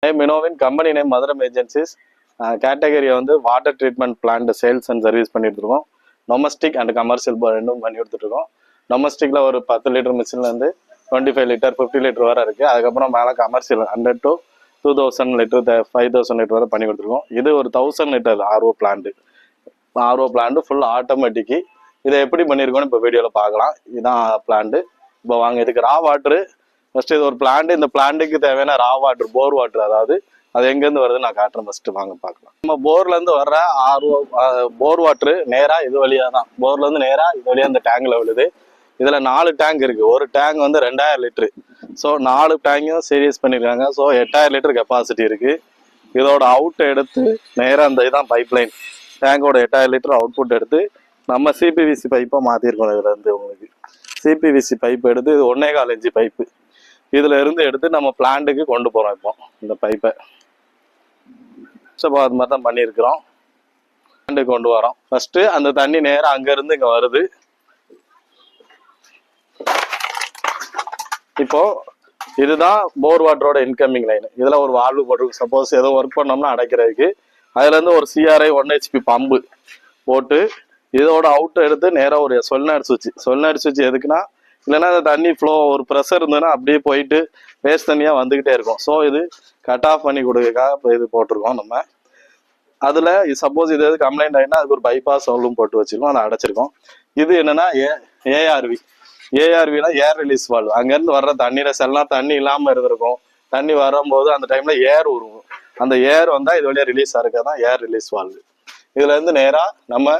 மினோவின் company name மதுரம் agencies. கேட்டகரியை வந்து water treatment plant sales and service பண்ணிட்டு இருக்கோம். டொமஸ்டிக் அண்ட் கமர்ஷியல் ரெண்டும் பண்ணி கொடுத்துட்டு இருக்கோம். டொமஸ்டிக்ல ஒரு 10 லிட்டர் மிஷின்லேருந்து 25 லிட்டர் 50 லிட்டர் வரை இருக்கு. அதுக்கப்புறம் மேலே கமர்ஷியல் 100 to 2000 லிட்டர் 5000 லிட்டர் வரை பண்ணி கொடுத்துருக்கோம். இது ஒரு 1000 litre RO plant full automatic. இதை எப்படி பண்ணியிருக்கோன்னு இப்போ வீடியோவில் பார்க்கலாம். இதுதான் பிளான்ட். இப்போ வாங்க, இதுக்கு ரா வாட்ரு ஃபர்ஸ்ட். இது ஒரு பிளான்ட். இந்த பிளான்ட்டுக்கு தேவையான ரா வாட்டர், போர் வாட்டர், அதாவது அது எங்கேருந்து வருது நான் காட்டுறேன். ஃபர்ஸ்ட் வாங்க பார்க்கலாம். நம்ம போர்லேருந்து வர்ற போர் வாட்டரு நேராக இது வழியாக தான், போர்லேருந்து நேராக இது வழியாக இந்த டேங்கில் விழுது. இதில் 4 டேங்க் இருக்குது. ஒரு டேங்க் வந்து 2000 லிட்டரு. ஸோ 4 டேங்கும் சீரியஸ் பண்ணியிருக்காங்க. ஸோ 8000 லிட்டர் கெப்பாசிட்டி இருக்குது. இதோட அவுட் எடுத்து நேராக அந்த இதுதான் பைப் லைன். டேங்கோட 8000 லிட்டர் அவுட்புட் எடுத்து நம்ம சிபிவிசி பைப்பை மாற்றிருக்கோம். இதில் இருந்து உங்களுக்கு சிபிவிசி பைப் எடுத்து, இது 1.25 இன்ச்சு பைப்பு. இதுல இருந்து எடுத்து நம்ம பிளான்ட்டுக்கு கொண்டு போறோம். இப்போ இந்த பைப்பை அது மாதிரி தான் பண்ணியிருக்கிறோம். பிளான்ட்டுக்கு கொண்டு வரோம். ஃபர்ஸ்ட் அந்த தண்ணி நேரம் அங்க இருந்து இங்க வருது. இப்போ இதுதான் போர் வாட்டரோட இன்கமிங் லைன். இதுல ஒரு வால்வு போட்டு சப்போஸ் ஏதோ ஒர்க் பண்ணோம்னா அடைக்கிறதுக்கு. அதுல இருந்து ஒரு CRI 1 HP பம்பு போட்டு இதோட அவுட் எடுத்து நேராக ஒரு சொல்நாடு சுவிட்ச் எதுக்குன்னா, இல்லைன்னா அந்த தண்ணி ஃப்ளோ ஒரு ப்ரெஷர் இருந்ததுன்னா அப்படியே போயிட்டு வேஸ்ட் தண்ணியாக வந்துக்கிட்டே இருக்கும். ஸோ இது கட் ஆஃப் பண்ணி கொடுக்கறதுக்காக இப்போ இது போட்டிருக்கோம் நம்ம. அதில் சப்போஸ் இது எது கம்ப்ளைண்ட் ஆகினா அதுக்கு ஒரு பைபாஸ் சவுலும் போட்டு வச்சிருக்கோம், அதை அடைச்சிருக்கோம். இது என்னன்னா ஏஆர்வினா ஏர் ரிலீஸ் வால்வு. அங்கேருந்து வர்ற தண்ணியில் செல்லாம் தண்ணி இல்லாமல் இருந்திருக்கும். தண்ணி வரும்போது அந்த டைம்ல ஏர் உருவும். அந்த ஏர் வந்தால் இது வழியாக ரிலீஸ் ஆகிறதான் ஏர் ரிலீஸ் வால்வு. இதுல இருந்து நேராக நம்ம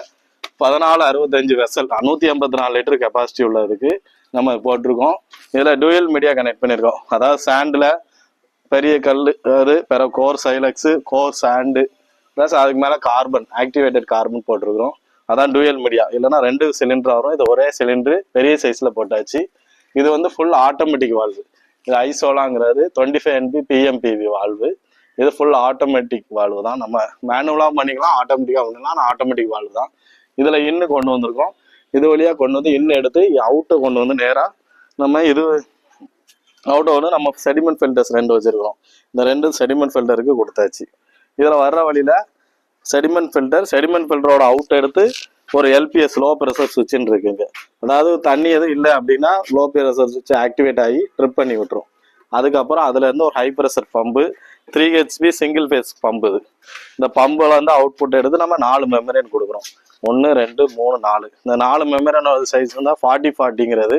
1465 வெசல் 184 லிட்டர் கெப்பாசிட்டி உள்ளதுக்கு நம்ம போட்டிருக்கோம். இதுல டூயல் மீடியா கனெக்ட் பண்ணியிருக்கோம். அதாவது சாண்டில் பெரிய கல், அது பிறகு கோர் சைலக்ஸு, கோர் சாண்டு ப்ளஸ் அதுக்கு மேலே கார்பன், ஆக்டிவேட்டட் கார்பன் போட்டிருக்கிறோம். அதான் டூயல் மீடியா. இல்லைன்னா 2 சிலிண்டர் வரும். இது ஒரே சிலிண்டரு பெரிய சைஸ்ல போட்டாச்சு. இது வந்து ஃபுல் ஆட்டோமேட்டிக் வால்வு. இது ஐசோலாங்கிறது 25 NP PMPV வால்வு. இது ஃபுல் ஆட்டோமேட்டிக் வால்வு தான். நம்ம மேனுவலாக பண்ணிக்கலாம், ஆட்டோமேட்டிக்காக பண்ணிக்கலாம். ஆனால் ஆட்டோமேட்டிக் வால்வு தான். இதுல இன்னு கொண்டு வந்திருக்கோம். இது வழியா கொண்டு வந்து இன்னு எடுத்து அவுட்டை கொண்டு வந்து நேரா நம்ம இது அவுட்டை வந்து நம்ம செடிமெண்ட் ஃபில்டர்ஸ் 2 வச்சிருக்கிறோம். இந்த 2 செடிமெண்ட் ஃபில்டருக்கு கொடுத்தாச்சு. இதுல வர்ற வழியில செடிமெண்ட் ஃபில்டரோட அவுட் எடுத்து ஒரு LPS லோ ப்ரெஷர் சுவிட்சுன்னு இருக்குங்க. அதாவது தண்ணி எதுவும் இல்லை அப்படின்னா லோ ப்ரெஷர் சுவிட்ச் ஆக்டிவேட் ஆகி ட்ரிப் பண்ணி விட்டுரும். அதுக்கப்புறம் அதுல இருந்து ஒரு high pressure pump 3 HP single phase pump. இது இந்த பம்பில் வந்து அவுட்புட் எடுத்து நம்ம 4 மெமரேன் கொடுக்குறோம். 1 2 3 4. இந்த 4 மெமரேனோட சைஸ் வந்து 40-40ங்கிறது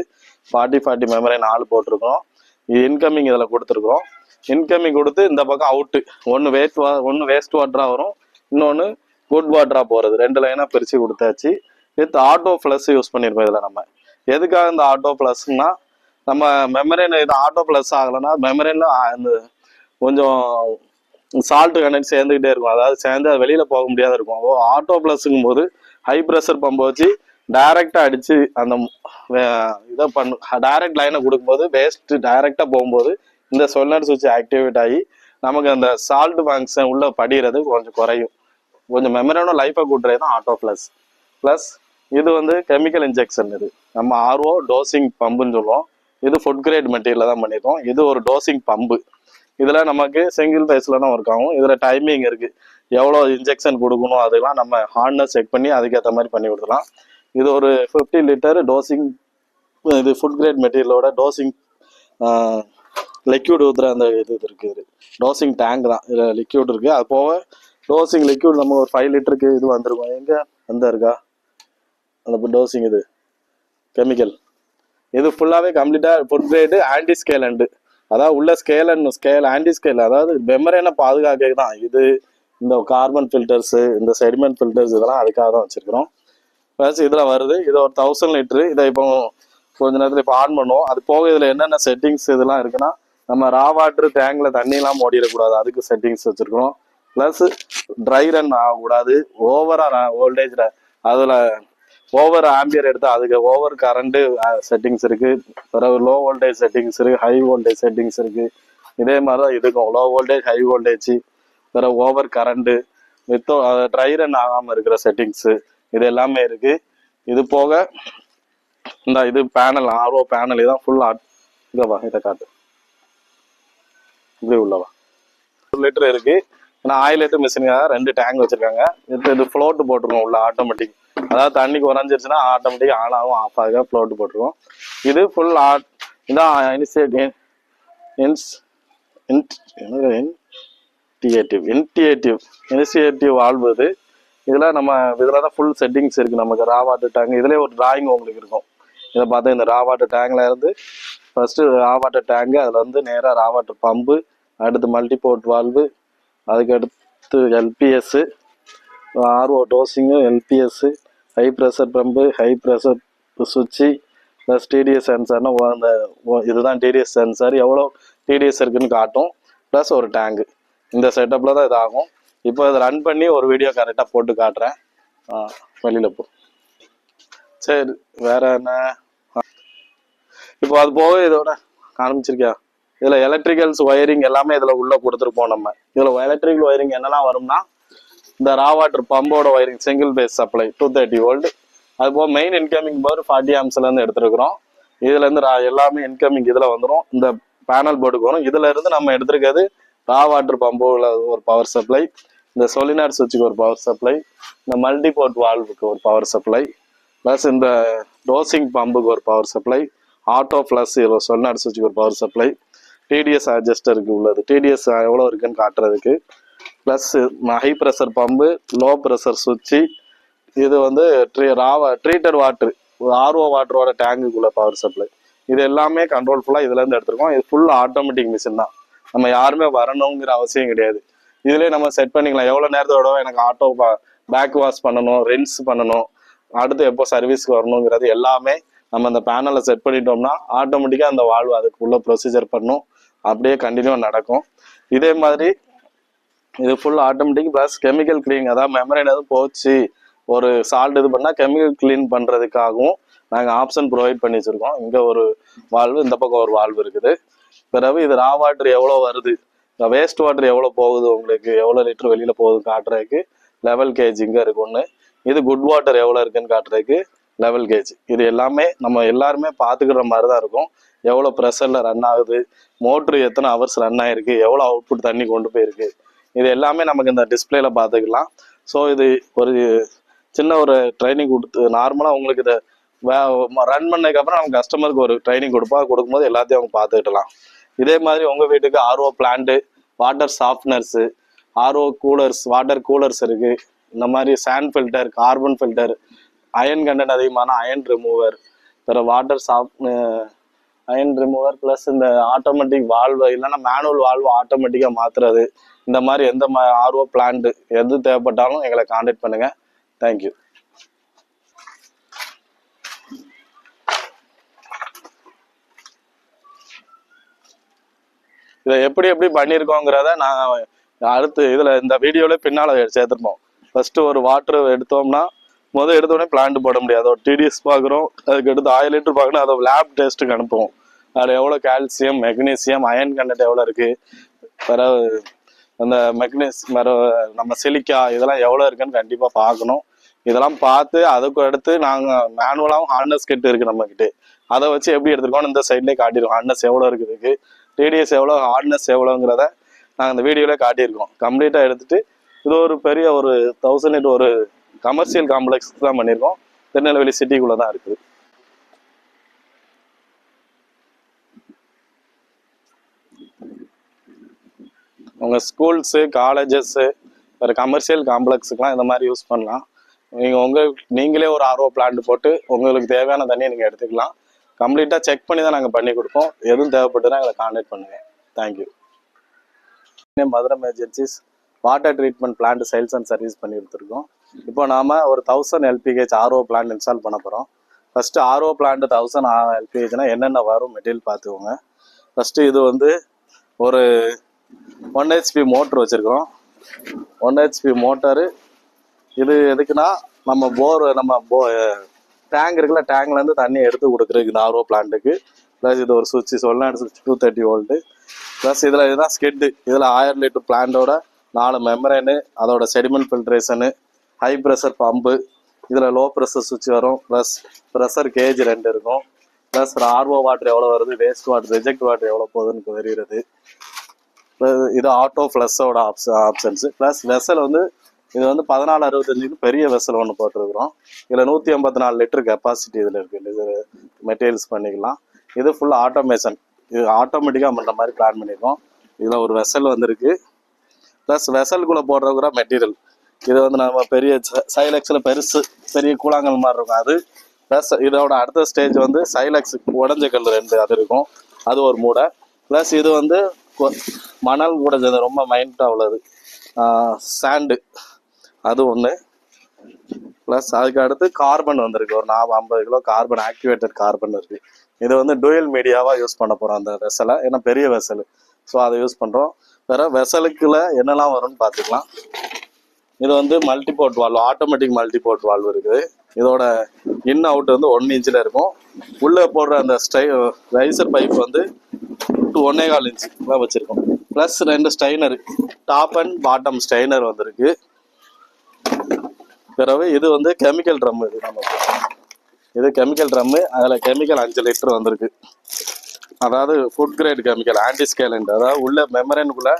40-40 மெமரேன் 4 போட்டிருக்கோம். இது இன்கமிங் இதில் கொடுத்துருக்குறோம். இன்கமிங் கொடுத்து இந்த பக்கம் அவுட்டு ஒன்று வேஸ்ட் வாட்டரா வரும், இன்னொன்று குட் வாட்டரா போகிறது. 2 லைனாக பிரித்து கொடுத்தாச்சு. வித் ஆட்டோ ஃப்ளஸ் யூஸ் பண்ணியிருப்போம். இதில் நம்ம எதுக்காக இந்த ஆட்டோ ஃப்ளஸ்னா, நம்ம மெமரேன் இது ஆட்டோ ஃப்ளஸ் ஆகலைன்னா மெமரேன்ல அந்த கொஞ்சம் சால்ட் கண்டென்ட் சேர்ந்துக்கிட்டே இருக்கும். அதாவது சேர்ந்து அது வெளியில போக முடியாத இருக்கும். ஆட்டோ பிளஸ்ங்கும் போது ஹை ப்ரெஷர் பம்பை வச்சு டைரக்டா அடிச்சு அந்த இதை டைரக்ட் லைனை கொடுக்கும்போது வேஸ்ட் டைரக்டா போகும்போது இந்த சொல்லார் சுவிட்ச் ஆக்டிவேட் ஆகி நமக்கு அந்த சால்ட் ஃபங்க்ஷன் உள்ள படிகிறது கொஞ்சம் குறையும். கொஞ்சம் மெமரியோட லைஃபை கூட்டுறது தான் ஆட்டோ ப்ளஸ் இது வந்து கெமிக்கல் இன்ஜெக்ஷன். இது நம்ம RO டோசிங் பம்புன்னு சொல்லுவோம். இது ஃபுட் கிரேட் மெட்டீரியல் தான் பண்ணியிருக்கோம். இது ஒரு டோசிங் பம்பு. இதுல நமக்கு சிங்கிள் ஃபேஸ்ல தான் ஒர்க் ஆகும். இதுல டைமிங் இருக்கு, எவ்வளோ இன்ஜெக்ஷன் கொடுக்கணும் அதெல்லாம் நம்ம ஹார்ட்னஸ் செக் பண்ணி அதுக்கேற்ற மாதிரி பண்ணி கொடுத்துலாம். இது ஒரு 50 லிட்டர் டோசிங். இது ஃபுட் கிரேட் மெட்டீரியலோட டோசிங் லிக்யூட் ஊத்துற அந்த இது இருக்குது. டோசிங் டேங்க் தான், இதுல லிக்யூட் இருக்கு. அது போக டோசிங் லிக்யூட் நம்ம ஒரு 5 லிட்டருக்கு இது வந்திருக்கும். எங்க அந்த இருக்கா அந்த டோசிங் இது கெமிக்கல். இது ஃபுல்லாவே கம்ப்ளீட்டா ஃபுட் கிரேடு ஆன்டி ஸ்கேலண்ட். அதாவது உள்ள ஸ்கேல் ஆன்டி ஸ்கேல், அதாவது மெமரேனை பாதுகாக்க தான் இது. இந்த கார்பன் ஃபில்டர்ஸ், இந்த செடிமெண்ட் ஃபில்டர்ஸ் இதெல்லாம் அதுக்காக தான் வச்சிருக்கிறோம். ப்ளஸ் இதில் வருது. இது ஒரு 1000 லிட்டரு. இதை இப்போ கொஞ்ச நேரத்தில் இப்போ ஆன் பண்ணுவோம். அது போக இதில் என்னென்ன செட்டிங்ஸ் இதெல்லாம் இருக்குன்னா, நம்ம ரா வாட்டர் டேங்கில் தண்ணியெல்லாம் ஓடிடக்கூடாது, அதுக்கு செட்டிங்ஸ் வச்சிருக்கிறோம். ப்ளஸ் ட்ரை ரன் ஆகக்கூடாது. ஓவரா வோல்டேஜில் அதில் ஓவர் ஆம்பியர் எடுத்து அதுக்கு ஓவர் கரண்ட் செட்டிங்ஸ் இருக்கு. பிறகு லோ வோல்டேஜ் செட்டிங்ஸ் இருக்கு, ஹை வோல்டேஜ் செட்டிங்ஸ் இருக்கு. இதே மாதிரி தான் இருக்கும். லோ வோல்டேஜ், ஹை வோல்டேஜ், பிறகு ஓவர் கரண்ட், வித்தோ ட்ரை ரன் ஆகாமல் இருக்கிற செட்டிங்ஸு, இது எல்லாமே இருக்கு. இது போக இந்த இது பேனல் RO பேனல் இதான் ஃபுல். இதை காட்டு, இப்படி உள்ளவா 1 லிட்டர் இருக்கு. ஏன்னா 1000 லிட்டர் மிஷினுக்காக 2 டேங்க் வச்சிருக்காங்க. இது ஃப்ளோட் போட்டிருக்கோம் உள்ள ஆட்டோமேட்டிக். அதாவது தண்ணி குறைஞ்சிருச்சுன்னா ஆட்டோமேட்டிக் ஆன் ஆகும் ஆஃப் ஆக ஃப்ளோட் போட்டிருக்கோம். இது ஃபுல் இதான் இனிஷியேட்டிவ் வால்வு இது. இதுல நம்ம இதுல தான் ஃபுல் செட்டிங்ஸ் இருக்கு. நமக்கு ரா வாட்டர் டேங்க் இதுலேயே ஒரு டிராயிங் உங்களுக்கு இருக்கும். இதை பார்த்தா இந்த ரா வாட்டர் டேங்க்ல இருந்து ஃபர்ஸ்ட் ரா வாட்டர் டேங்க், அதுல வந்து நேராக ரா வாட்டர் பம்பு, அடுத்து மல்டிபோர்ட் வால்வு, அதுக்கு அடுத்து LPS, RO dosing, LPS, high pressure pump, high pressure சுவிட்சு, ப்ளஸ் டிடிஎஸ் சென்சார்னா அந்த இதுதான் டிடிஎஸ் சென்சார், எவ்வளோ டிடிஎஸ் இருக்குன்னு காட்டும், ப்ளஸ் ஒரு டேங்கு. இந்த செட்டப்பில் தான் இதாகும். இப்போ இதை ரன் பண்ணி ஒரு வீடியோ கரெக்டாக போட்டு காட்டுறேன். வெளியில் போ. சரி, வேற என்ன? இப்போ அது போக இதோட ஆரம்பிச்சிருக்கியா? இதில் எலக்ட்ரிக்கல்ஸ் ஒயரிங் எல்லாமே இதில் உள்ளே கொடுத்துருப்போம். நம்ம இதில் எலக்ட்ரிக்கல் ஒயரிங் என்னெல்லாம் வரும்னா, இந்த ரா வாட்டர் பம்போட wiring single phase supply 230 volt. அது போக மெயின் இன்கமிங் பவர் 40 ஆம்ஸ்லேருந்து எடுத்துருக்குறோம். இதுலேருந்து எல்லாமே இன்கமிங் இதில் வந்துடும், இந்த பேனல் போர்டுக்கு வரும். இதுல இருந்து நம்ம எடுத்துருக்கிறது ரா வாட்டர் பம்போல ஒரு பவர் சப்ளை, இந்த சொலினார் சுவிட்சுக்கு ஒரு பவர் சப்ளை, இந்த மல்டிபோர்ட் வால்வுக்கு ஒரு பவர் சப்ளை, ப்ளஸ் இந்த டோசிங் பம்புக்கு ஒரு பவர் சப்ளை, ஆட்டோ ப்ளஸ் சொலினார் சுவிட்சுக்கு ஒரு பவர் சப்ளை, டிடிஎஸ் அட்ஜஸ்டருக்கு உள்ளது, டிடிஎஸ் எவ்வளோ இருக்குன்னு காட்டுறதுக்கு, plus high pressure pump, low pressure சுவிட்சு, இது வந்து ட்ரீட்டட் வாட்டர் ஆர்ஓ வாட்டரோட டேங்குக்குள்ள பவர் சப்ளை. இது எல்லாமே கண்ட்ரோல் ஃபுல்லாக இதுலேருந்து எடுத்துருக்கோம். இது ஃபுல் ஆட்டோமேட்டிக் மிஷின் தான். நம்ம யாருமே வரணுங்கிற அவசியம் கிடையாது. இதுலேயே நம்ம செட் பண்ணிக்கலாம். எவ்வளோ நேரத்தோட எனக்கு ஆட்டோ பேக் வாஷ் பண்ணணும், ரென்ஸ் பண்ணணும், அடுத்து எப்போ சர்வீஸ்க்கு வரணுங்கிறது எல்லாமே நம்ம அந்த பேனலில் செட் பண்ணிட்டோம்னா ஆட்டோமேட்டிக்காக அந்த வால்வு அதுக்குள்ள ப்ரொசீஜர் பண்ணும், அப்படியே கண்டினியூவாக நடக்கும். இதே மாதிரி இது full automatic plus chemical cleaning. அதாவது மெமரின் எதுவும் போச்சு, ஒரு சால்ட் இது பண்ணால் கெமிக்கல் கிளீன் பண்ணுறதுக்காகவும் நாங்கள் ஆப்ஷன் ப்ரொவைட் பண்ணி வச்சுருக்கோம். இங்கே ஒரு வால்வு, இந்த பக்கம் ஒரு வால்வு இருக்குது. பிறகு இது ரா வாட்டர் எவ்வளோ வருது, வேஸ்ட் வாட்டர் எவ்வளோ போகுது, உங்களுக்கு எவ்வளோ லிட்டர் வெளியில் போகுது காட்டுறதுக்கு லெவல் கேஜ் இங்கே இருக்கு ஒன்று. இது குட் வாட்டர் எவ்வளோ இருக்குன்னு காட்டுறதுக்கு லெவல் கேஜ். இது எல்லாமே நம்ம எல்லாருமே பார்த்துக்கிற மாதிரி தான் இருக்கும். எவ்வளோ ப்ரெஷரில் ரன் ஆகுது, மோட்ரு எத்தனை ஹவர்ஸ் ரன் ஆகிருக்கு, எவ்வளோ அவுட்புட் தண்ணி கொண்டு போயிருக்கு, இது எல்லாமே நமக்கு இந்த டிஸ்பிளேல பார்த்துக்கலாம். ஸோ இது ஒரு சின்ன ஒரு ட்ரைனிங் கொடுத்து நார்மலாக உங்களுக்கு இதை ரன் பண்ணதுக்கப்புறம் நம்ம கஸ்டமருக்கு ஒரு ட்ரைனிங் கொடுக்கும்போது எல்லாத்தையும் அவங்க பார்த்துக்கிட்டலாம். இதே மாதிரி உங்கள் வீட்டுக்கு RO plant, water softeners, RO coolers, water coolers இருக்குது. இந்த மாதிரி sand filter, carbon filter, iron content அதிகமான அயன் ரிமூவர், வேறு வாட்டர் அயன் ரிமூவர், ப்ளஸ் இந்த ஆட்டோமேட்டிக் வால்வு இல்லைன்னா மேனுவல் வால்வு ஆட்டோமேட்டிக்காக மாற்றுறது, இந்த மாதிரி எந்த ஆர்ஓ பிளான்ட்டு எது தேவைப்பட்டாலும் எங்களை கான்டாக்ட் பண்ணுங்கள். தேங்க்யூ. இதை எப்படி பண்ணியிருக்கோங்கிறத நான் அடுத்து இதில் இந்த வீடியோவில் பின்னால் சேர்த்துருப்போம். ஃபர்ஸ்ட் ஒரு வாட்டர் எடுத்தோம்னா எடுத்தோடனே பிளான்ட் போட முடியாது. ஒரு டிடிஎஸ் பார்க்குறோம், அதுக்கு அடுத்து 1000 லிட்டர் பார்க்கணும், அதை லேப் டெஸ்ட்டுக்கு அனுப்புவோம். அதில் எவ்வளோ கால்சியம், மெக்னீசியம், அயன் கண்டென்ட் எவ்வளோ இருக்குது, வேற அந்த வேற நம்ம சிலிக்கா இதெல்லாம் எவ்வளோ இருக்குன்னு கண்டிப்பாக பார்க்கணும். இதெல்லாம் பார்த்து அதுக்கு அடுத்து நாங்கள் மேனுவலாகவும் ஹார்னஸ் கிட் இருக்குது நம்மக்கிட்ட, அதை வச்சு எப்படி எடுத்துருக்கோம் இந்த சைட்லேயே காட்டிடுவோம். ஹார்னஸ் எவ்வளோ இருக்குதுக்கு, டிடிஎஸ் எவ்வளோ, ஹார்ட்னஸ் எவ்வளோங்கிறத நாங்கள் இந்த வீடியோவில் காட்டியிருக்கோம். கம்ப்ளீட்டாக எடுத்துட்டு இது ஒரு பெரிய ஒரு 1000 ஒரு கமர்ஷியல் காம்ப்ளெக்ஸ் தான் பண்ணியிருக்கோம். திருநெல்வேலி சிட்டிக்குள்ளே தான் இருக்குது. உங்கள் ஸ்கூல்ஸு, காலேஜஸ்ஸு, வேறு கமர்ஷியல் காம்ப்ளெக்ஸுக்கெலாம் இந்த மாதிரி யூஸ் பண்ணலாம். நீங்களே ஒரு ஆர்ஓ பிளான்ட் போட்டு உங்களுக்கு தேவையான தண்ணியை நீங்கள் எடுத்துக்கலாம். கம்ப்ளீட்டாக செக் பண்ணி தான் நாங்கள் பண்ணி கொடுப்போம். எதுவும் தேவைப்பட்டுதான் எங்களை கான்டாக்ட் பண்ணுங்கள். Thank you. Madhuram agencies water treatment plant sales and service பண்ணி கொடுத்துருக்கோம். இப்போ நாம் ஒரு 1000 LPH ஆர்ஓ பிளான்ட் இன்ஸ்டால் பண்ண போகிறோம். ஃபஸ்ட்டு ஆர்ஓ பிளான்ட் 1000 LPHனா என்னென்ன வரும் மெட்டீரியல் பார்த்துக்கோங்க. ஃபஸ்ட்டு இது ஒரு 1 HP மோட்ரு வச்சுருக்கிறோம். 1 HP மோட்டரு. இது எதுக்குன்னா நம்ம டேங்க் இருக்குல்ல, டேங்க்லேருந்து தண்ணி எடுத்து கொடுக்குறதுக்கு இந்த ஆர்ஓ பிளான்ட்டுக்கு. ப்ளஸ் இது ஒரு சுவிட்சு, சொல்லான சுவிட்ச் 230 வோல்ட்டு. ப்ளஸ் இதுதான் ஸ்கெட்டு. இதில் 1000 லிட்டர் பிளான்ட்டோட 4 மெம்பரேனு, அதோட செடிமெண்ட் ஃபில்ட்ரேஷனு, ஹை ப்ரெஷர் பம்பு, இதில் லோ ப்ரெஷர் சுவிட்ச் வரும், ப்ளஸ் ப்ரெஷர் கேஜ் 2 இருக்கும், ப்ளஸ் ஆர்ஓ வாட்டர் எவ்வளோ வருது, வேஸ்ட் வாட்டர், ரிஜெக்ட் வாட்டர் எவ்வளோ போகுதுன்னு தெரிகிறது. இது ஆட்டோ ஃப்ளஸ்ஸோட ஆப்ஷன்ஸு ப்ளஸ் வெசல் வந்து இது வந்து 1465 பெரிய வெசல் ஒன்று போட்டிருக்கிறோம். இதில் 184 லிட்டர் கெப்பாசிட்டி இதில் இருக்குது. இது மெட்டீரியல்ஸ் பண்ணிக்கலாம். இது ஃபுல் ஆட்டோமேஷன், இது ஆட்டோமேட்டிக்காக பண்ணுற மாதிரி பிளான் பண்ணியிருக்கோம். இதில் ஒரு வெசல் வந்துருக்கு. ப்ளஸ் வெசலுக்குள்ளே போடுற மெட்டீரியல் இது வந்து நம்ம பெரிய சைலக்ஸில் பெரிய கூழாங்கல் மாதிரி இருக்கும் அது. ப்ளஸ் இதோட அடுத்த ஸ்டேஜ் வந்து சைலக்ஸ் உடஞ்ச கல் 2 அது இருக்கும், அது ஒரு மூடை. ப்ளஸ் இது வந்து மணல் கூட ரொம்ப மைண்டாக உள்ளது சாண்டு, அது ஒன்று. ப்ளஸ் அதுக்கு அடுத்து கார்பன் வந்திருக்கு, ஒரு 50 கிலோ கார்பன், ஆக்டிவேட்டட் கார்பன் இருக்குது. இது வந்து டூயல் மீடியாவாக யூஸ் பண்ண போகிறோம் அந்த வெசலை, ஏன்னா பெரிய வெசல், ஸோ அதை யூஸ் பண்ணுறோம். வேறு வெசலுக்குள்ள என்னெல்லாம் வரும்னு பார்த்துக்கலாம். இது வந்து multiport valve, automatic multiport valve இருக்குது. இதோட இன் அவுட் வந்து 1 இன்ச்சில் இருக்கும். உள்ளே போடுற அந்த ரைசர் பைப் வந்து 1.25 இன்ச்சு தான் வச்சுருக்கோம். Plus 2 Steiner, top and bottom Steiner வந்திருக்கு. பிறகு இது வந்து கெமிக்கல் ட்ரம், இது கெமிக்கல் ட்ரம்மு. அதில் கெமிக்கல் 5 லிட்டர் வந்திருக்கு. அதாவது ஃபுட் கிரேட் கெமிக்கல், ஆன்டிஸ்கேலண்ட். அதாவது உள்ள மெமரனுக்குள்ளே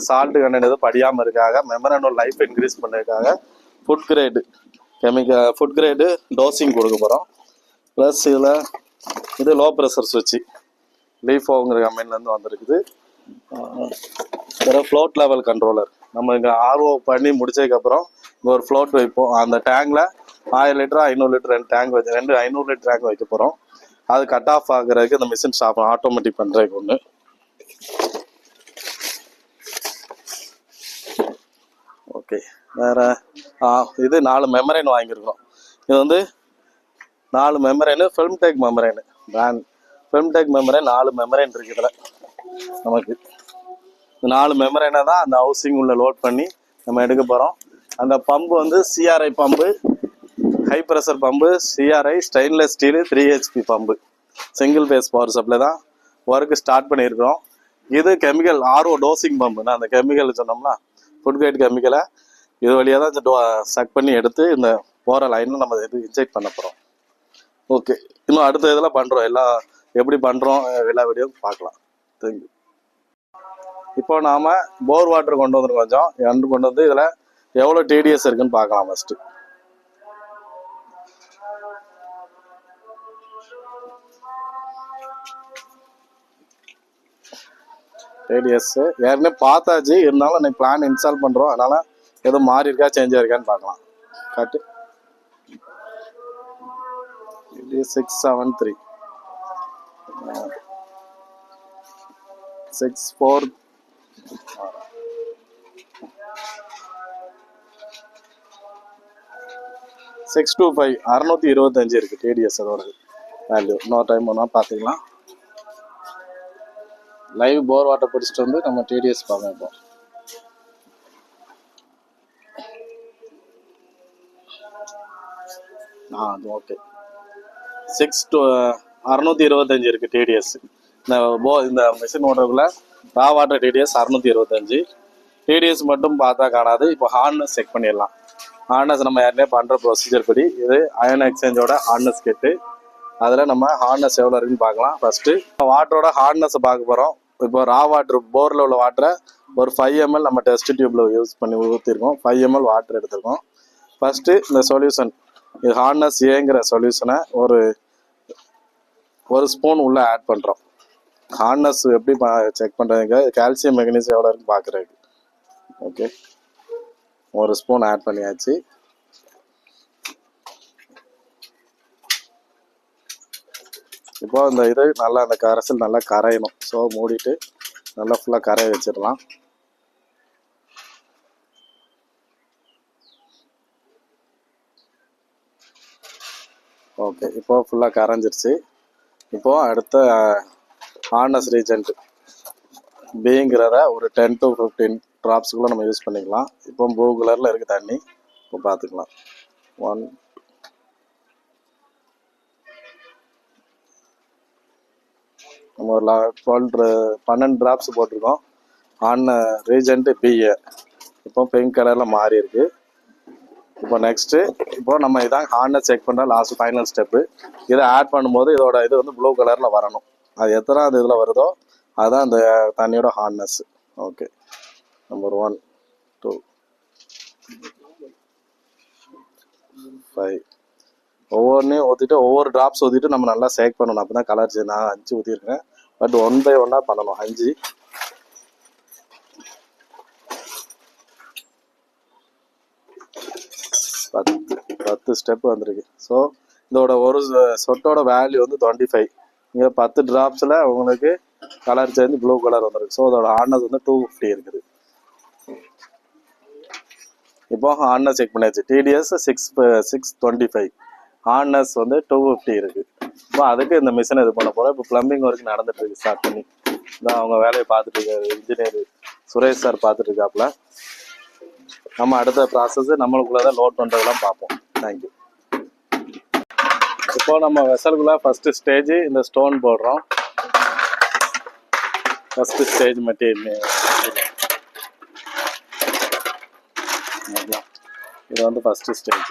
சால்ட்டு கண்டென்ட் எதுவும் படியாமல் இருக்காக, மெமரனோட லைஃப் இன்க்ரீஸ் பண்ணுறதுக்காக ஃபுட் கிரேடு டோசிங் கொடுக்க போகிறோம். ப்ளஸ் இதில் இது லோ ப்ரெஷர் சுவிட்சு, லீஃபோங்கிற கம்பெனிலேருந்து வந்திருக்குது. வேறு ஃப்ளோட் லெவல் கண்ட்ரோலர். நம்ம இங்கே ஆர்ஓ பண்ணி முடிச்சதுக்கப்புறம் இங்கே ஒரு ஃப்ளோட் வைப்போம். அந்த டேங்கில் 1000 லிட்டர் 500 லிட்டர் 2 டேங்க் வச்சு 2 500 லிட்டர் டேங்க் வைக்க போகிறோம். அது கட் ஆஃப் ஆகுறதுக்கு இந்த மிஷின் ஸ்டாப் ஆட்டோமேட்டிக் பண்ணுறதுக்கு ஒன்று. ஓகே, வேறு இது 4 மெமரைன் வாங்கியிருக்கோம். இது வந்து 4 மெமரைனு, ஃபில்ம்டெக் மெமரைனு பிராண்ட். ஃபில்ம்டெக் மெமரைன் 4 மெமரைன் இருக்குது இதில். நமக்கு 4 மெமரைனை தான் அந்த ஹவுசிங் உள்ள லோட் பண்ணி நம்ம எடுக்க போகிறோம். அந்த பம்பு வந்து CRI pump, high pressure pump, CRI stainless steel 3 HP pump, single phase power supply தான் ஒர்க்கு ஸ்டார்ட் பண்ணியிருக்கிறோம். இது கெமிக்கல் ஆர்ஓ டோசிங் பம்பு. நான் அந்த கெமிக்கல் சொன்னோம்னா ஃபுட் கிரேட் கெமிக்கலை இது வழியாக தான் சக் பண்ணி எடுத்து இந்த போகிற லைனில் நம்ம இது இன்ஜெக்ட் பண்ண போகிறோம். ஓகே, இன்னும் அடுத்த இதில் பண்ணுறோம், எல்லாம் எப்படி பண்ணுறோம் எல்லா வீடியோ பார்க்கலாம். தேங்க்யூ. இப்போ நாம் போர் வாட்டர் கொண்டு வந்துருக்கோம், கொஞ்சம் கொண்டு வந்து இதில் எவ்வளோ டிடிஎஸ் இருக்குன்னு பார்க்கலாம். ஃபஸ்ட்டு டிடிஎஸ் ஏற்கனவே பார்த்தாச்சு, இருந்தாலும் இன்னைக்கு பிளான் இன்ஸ்டால் பண்ணுறோம், அதனால் எதுவும் மாறி இருக்கா சேஞ்ச் ஆயிருக்கான்னு பார்க்கலாம். காட்டு 673 64 625 625 இருக்குது டிடிஎஸ் அதோட வேல்யூ. இன்னொரு டைம் ஒன்றா பார்த்துக்கலாம். லைவ் போர் வாட்டர் பிடிச்சிட்டு வந்து நம்ம டிடிஎஸ் பார்ப்போம். அது ஓகே, 625 இருக்குது டிடிஎஸ். இந்த மிஷின் ஓடுறதுக்குள்ள ரா வாட்டர் டிடிஎஸ் 625. டிடிஎஸ் மட்டும் பார்த்தா காணாது. இப்போ ஹார்னஸ் செக் பண்ணிடலாம். ஹார்னஸ் நம்ம யாருனே பண்ணுற ப்ரொசீஜர் படி இது அயன் எக்ஸ்சேஞ்சோட ஹார்னஸ் கெட்டு. அதில் நம்ம ஹார்னஸ் எவ்வளோ இருக்குன்னு பார்க்கலாம். ஃபஸ்ட்டு வாட்டரோட ஹார்னஸை பார்க்க போகிறோம். இப்போ ரா வாட்டர் போரில் உள்ள வாட்டரை ஒரு 5 ml நம்ம டெஸ்ட் டியூப்பில் யூஸ் பண்ணி ஊற்றிருக்கோம். 5 ml வாட்டர் எடுத்துருக்கோம். ஃபஸ்ட்டு இந்த சொல்யூஷன், இது ஹார்னஸ் ஏங்கிற சொல்யூஷனை ஒரு ஸ்பூன் உள்ளே ஆட் பண்ணுறோம். ஹார்னஸ் எப்படி செக் பண்ணுறதுங்க, கால்சியம் மெக்னீசியம் எவ்வளோ இருக்குன்னு பார்க்குறதுக்கு. ஓகே, ஒரு ஸ்பூன் ஆட் பண்ணியாச்சு. இப்போ இந்த இது நல்லா அந்த கரைசல் நல்லா கரையணும். ஸோ மூடிட்டு நல்லா ஃபுல்லாக கரைய வச்சிடலாம். ஓகே, இப்போ ஃபுல்லாக கரைஞ்சிருச்சு. இப்போது அடுத்த ஹார்னஸ் ரீஜென்ட் பிங்கிறத ஒரு 10 to 15 ட்ராப்ஸுக்குள்ளே நம்ம யூஸ் பண்ணிக்கலாம். இப்போ ப்ளூ கலரில் இருக்குது தண்ணி. இப்போ பார்த்துக்கலாம். 1 நம்ம ஒரு 12 ட்ராப்ஸ் போட்டிருக்கோம். ரீஜென்ட் பிஏ இப்போ பிங்க் கலரில் மாறி இருக்கு. இப்போ நெக்ஸ்ட்டு இப்போ நம்ம இதான் ஹார்னஸ் செக் பண்ணுற லாஸ்ட் ஃபைனல் ஸ்டெப்பு. இதை ஆட் பண்ணும்போது இதோட இது வந்து ப்ளூ கலரில் வரணும். அது எத்தனாவது இதில் வருதோ அதுதான் அந்த தண்ணியோட ஹார்னஸ். ஓகே, நம்பர் 1 2 5 ஒவ்வொன்றையும் ஊற்றிட்டு ஒவ்வொரு ட்ராப்ஸ் ஊற்றிட்டு நம்ம நல்லா சேக் பண்ணணும். அப்போ தான் கலர் சேஞ்ச். நான் 5 ஊற்றிருக்கேன், பட் 1 by 1 பண்ணணும். 5 10 ஸ்டெப் வந்திருக்கு. ஸோ இதோட ஒரு சொட்டோட வேல்யூ வந்து 25. இங்கே 10 ட்ராப்ஸில் உங்களுக்கு கலர் சேஞ்ச் ப்ளூ கலர் வந்துருக்கு. ஸோ அதோட ஹார்ட்னஸ் வந்து 250 இருக்குது. இப்போ ஹார்ட்னஸ் செக் பண்ணியாச்சு. டிடிஎஸ் 625, ஹார்ட்னஸ் வந்து 250 இருக்குது. இப்போ அதுக்கு இந்த மிஷினை இது பண்ண போகிறோம். இப்போ ப்ளம்பிங் ஒர்க் நடந்துட்டு இருக்கு. ஸ்டார்ட் பண்ணி இதான் அவங்க வேலையை பார்த்துட்டு இருக்காரு. இன்ஜினியர் சுரேஷ் சார் பார்த்துட்டு இருக்காப்புல. நம்ம அடுத்த ப்ராசஸ் நம்மளுக்குள்ளதான் லோட் பண்ணுறதெல்லாம் பார்ப்போம். தேங்க்யூ. இப்போ நம்ம வெசலுக்குள்ள ஃபர்ஸ்ட் ஸ்டேஜ் இந்த ஸ்டோன் போடுறோம். ஃபர்ஸ்ட் ஸ்டேஜ் மெட்டீரியல் இது வந்து ஃபர்ஸ்ட் ஸ்டேஜ்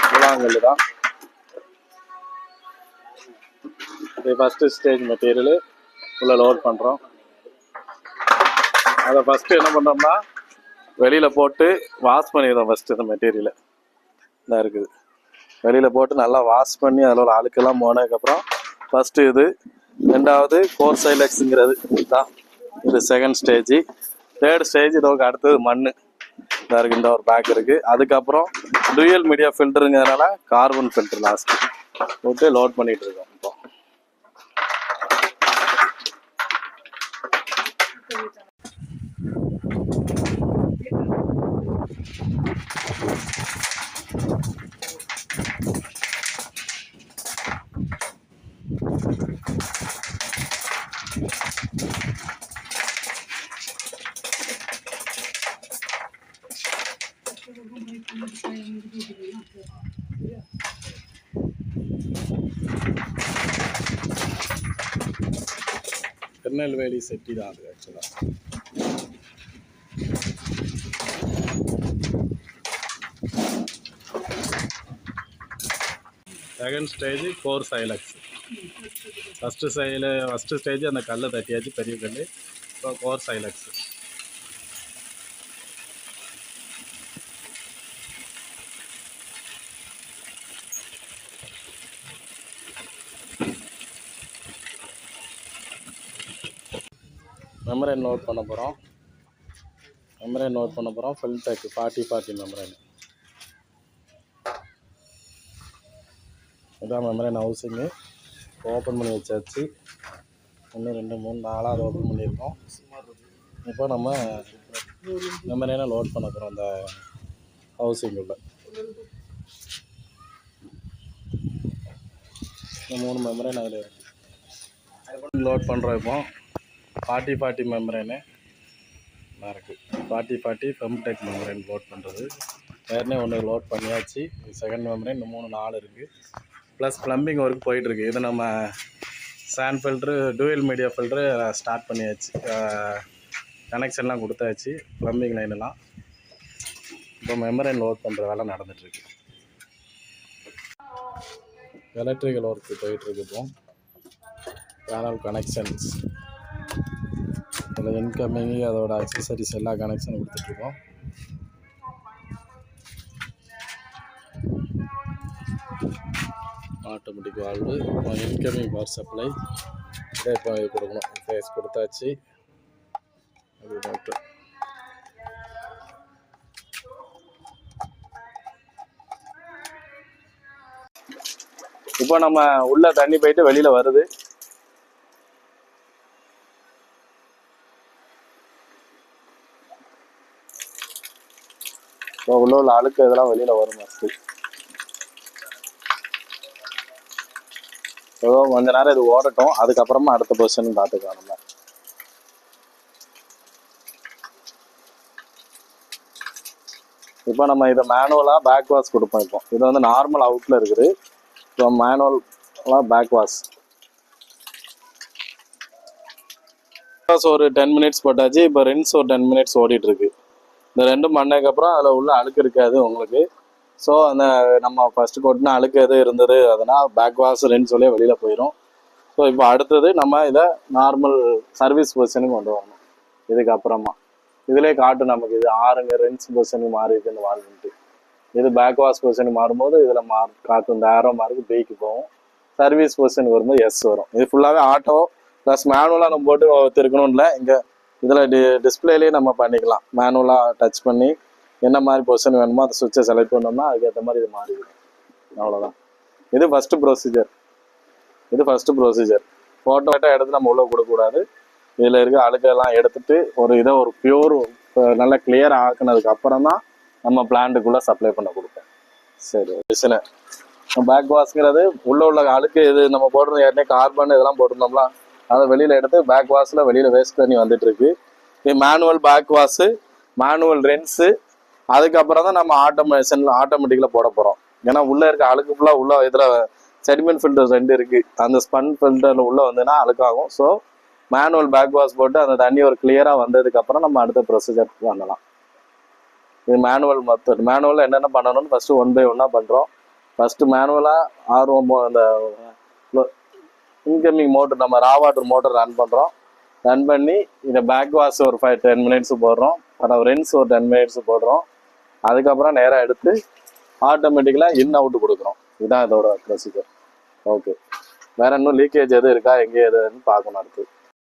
கூழாங்கல்லு தான். இது ஃபர்ஸ்ட் ஸ்டேஜ் மெட்டீரியல் உள்ள லோட் பண்ணுறோம். அதை ஃபர்ஸ்ட் என்ன பண்ணுறோம்னா வெளியில் போட்டு வாஷ் பண்ணிடுறோம். ஃபர்ஸ்ட் இந்த மெட்டீரியலை இதாக இருக்குது வெளியில் போட்டு நல்லா வாஷ் பண்ணி அதில் உள்ள அழுக்கெல்லாம் போனதுக்கப்புறம் ஃபஸ்ட்டு இது. ரெண்டாவது கோர் சைலக்ஸுங்கிறது தான். இது செகண்ட் ஸ்டேஜ். தேர்ட் ஸ்டேஜ் இதோக்கு அடுத்தது மண் இதாக இருக்குது. இந்த ஒரு பேக் இருக்குது. அதுக்கப்புறம் டூயல் மீடியா ஃபில்டருங்கிறதுனால கார்பன் ஃபில்டர் லாஸ்ட்டு போட்டு லோட் பண்ணிகிட்டு இருக்கோம். இப்போ திருநெல்வேலி செட்டி தான் அது ஆக்சுவலாக. Second stage core silex. First stage அந்த கல்லை தட்டியாச்சு, பெரிய கல். இப்போ கோர் சைலக்ஸ். மெமரேன் நோட் பண்ண போகிறோம். ஃபில்டெக் 4040 மெமரேன். இதான் மெமரேன் ஹவுசிங்கு. ஓப்பன் பண்ணி வச்சாச்சு. 1 2 3 4 ஓப்பன் பண்ணியிருக்கோம். இப்போ நம்ம மெமரேனை லோட் பண்ண போகிறோம் அந்த ஹவுசிங்குள்ள. 3 மெமரேன் அதில் இருக்குது. லோட் பண்ணுறோம். இப்போ 4040 மெமரேனு இருக்குது. 4040 ஃபெம்டெக் மெமரேன் லோட் பண்ணுறது. ஏற்கனவே 1 லோட் பண்ணியாச்சு. செகண்ட் மெமரேன் இன்னும் 3 4 இருக்குது. ப்ளஸ் ப்ளம்பிங் ஒர்க் போயிட்டுருக்கு. இது நம்ம sand filter dual media filter start பண்ணியாச்சு. கனெக்ஷன்லாம் கொடுத்தாச்சு ப்ளம்பிங் லைனெல்லாம். இப்போ மெமரேன் லோட் பண்ணுற வேலை நடந்துகிட்ருக்கு. எலக்ட்ரிக்கல் ஒர்க்கு போயிட்டுருக்கு. இப்போ பேனல் கனெக்ஷன்ஸ் அதில் இன்கமிங்கு அதோட அக்சசரிஸ் எல்லா கனெக்ஷனும் கொடுத்துட்ருக்கோம். Automatic valve, incoming power supply இப்போ இது கொடுக்கணும். ஃபேஸ் கொடுத்தாச்சு. அது டாக்டர் இப்போ நம்ம உள்ள தண்ணி போயிட்டு வெளியில் வருது. இப்போ உள்ள அழுக்கு இதெல்லாம் வெளியில் வரும். ஃபஸ்ட்டு ஏதோ கொஞ்ச நேரம் இது ஓடட்டும். அதுக்கப்புறமா அடுத்த பொசிஷன் பார்த்துக்கலாம். நம்ம இப்போ நம்ம இதை மேனுவலாக பேக் வாஷ் கொடுப்போம். இப்போ இது வந்து நார்மல் அவுட்டில் இருக்குது. இப்போ மேனுவலாக பேக் வாஷ் ஒரு 10 மினிட்ஸ் போட்டாச்சு. இப்போ ரின்ஸ் ஒரு 10 மினிட்ஸ் ஓடிட்டுருக்கு. இந்த ரெண்டும் பண்ணதுக்கப்புறம் அதில் உள்ள அழுக்கு இருக்காது உங்களுக்கு. ஸோ அந்த நம்ம ஃபஸ்ட்டு கொட்டின அழுக்கு எது இருந்தது அதனால் பேக் வாஷ் ரின்ஸ் சொல்லியே வெளியில் போயிடும். ஸோ இப்போ அடுத்தது நம்ம இதை நார்மல் சர்வீஸ் பொசிஷனுக்கு கொண்டு வரணும். இதுக்கப்புறமா இதுலேயே காட்டும் நமக்கு இது ஆறுங்க ரென்ஸ் பொசிஷனுக்கு மாறி இருக்குன்னு வால்வுன்ட்டு. இது பேக் வாஷ் பொசிஷனுக்கு மாறும்போது இதில் காட்டும். இந்த ஆரோ மார்க்கு பிக்கு போகும். சர்வீஸ் பொசிஷனுக்கு வரும்போது எஸ் வரும். இது ஃபுல்லாகவே ஆட்டோ ப்ளஸ் மேனுவலாக நம்ம போட்டு திருக்கணும் இல்லை. இங்கே இதில் டிஸ்பிளேலேயே நம்ம பண்ணிக்கலாம். மேனுவலாக டச் பண்ணி என்ன மாதிரி பொசிஷன் வேணுமோ அதை சுவிட்சை செலக்ட் பண்ணோம்னா அதுக்கேற்ற மாதிரி இது மாறிடும். அவ்வளோதான். இது ஃபஸ்ட்டு ப்ரொசீஜர். ஃபோட்டோ எடுத்து நம்ம உள்ளே கொடுக்கக்கூடாது. இதில் இருக்க அழுக்கெல்லாம் எடுத்துட்டு ஒரு பியூர் நல்லா கிளியர் ஆக்குனதுக்கு அப்புறம் தான் நம்ம பிளான்ட்டுக்குள்ளே சப்ளை பண்ண கொடுப்போம். சரி, மிஷினு பேக் வாஷ்ங்கிறது உள்ள அழுக்கு இது நம்ம போடுறது ஏற்கனவே கார்பன் இதெல்லாம் போட்டிருந்தோம்லாம் அதை வெளியில் எடுத்து பேக் வாஷில் வெளியில் வேஸ்ட் பண்ணி வந்துட்டு இருக்கு. இது மேனுவல் பேக் வாஷு, மேனுவல் ரென்ஸு, அதுக்கப்புறம் தான் நம்ம ஆட்டோமேட்டிக்கில் போட போகிறோம். ஏன்னா உள்ளே இருக்க அழுக்கு ஃபுல்லாக உள்ள இதில் செடிமெண்ட் ஃபில்டர் 2 இருக்குது. அந்த ஸ்பன் ஃபில்டரில் உள்ளே வந்துன்னா அழுக்காகும். ஸோ மேனுவல் பேக் வாஷ் போட்டு அந்த தண்ணி ஒரு கிளியராக வந்ததுக்கப்புறம் நம்ம அடுத்த ப்ரொசீஜர் பண்ணலாம். இது மேனுவல் மெத்தட். மேனுவலில் என்னென்ன பண்ணணும்னு ஃபஸ்ட்டு 1 by 1 பண்ணுறோம். ஃபஸ்ட்டு மேனுவலாக அந்த இன்கமிங் மோட்டர் நம்ம ரா வாட்டர் மோட்டர் ரன் பண்ணி இதை பேக் வாஷ் ஒரு 5-10 minutes போடுறோம். அப்புறம் ரென்ஸ் ஒரு 10 minutes போடுறோம். அதுக்கப்புறம் நேராக எடுத்து ஆட்டோமேட்டிக்கலாக இன் அவுட் கொடுக்குறோம். இதுதான் இதோட ப்ரொசீஜர். ஓகே, வேற இன்னும் லீக்கேஜ் எது இருக்கா எங்கே எதுன்னு பார்க்கணும் அடுத்து.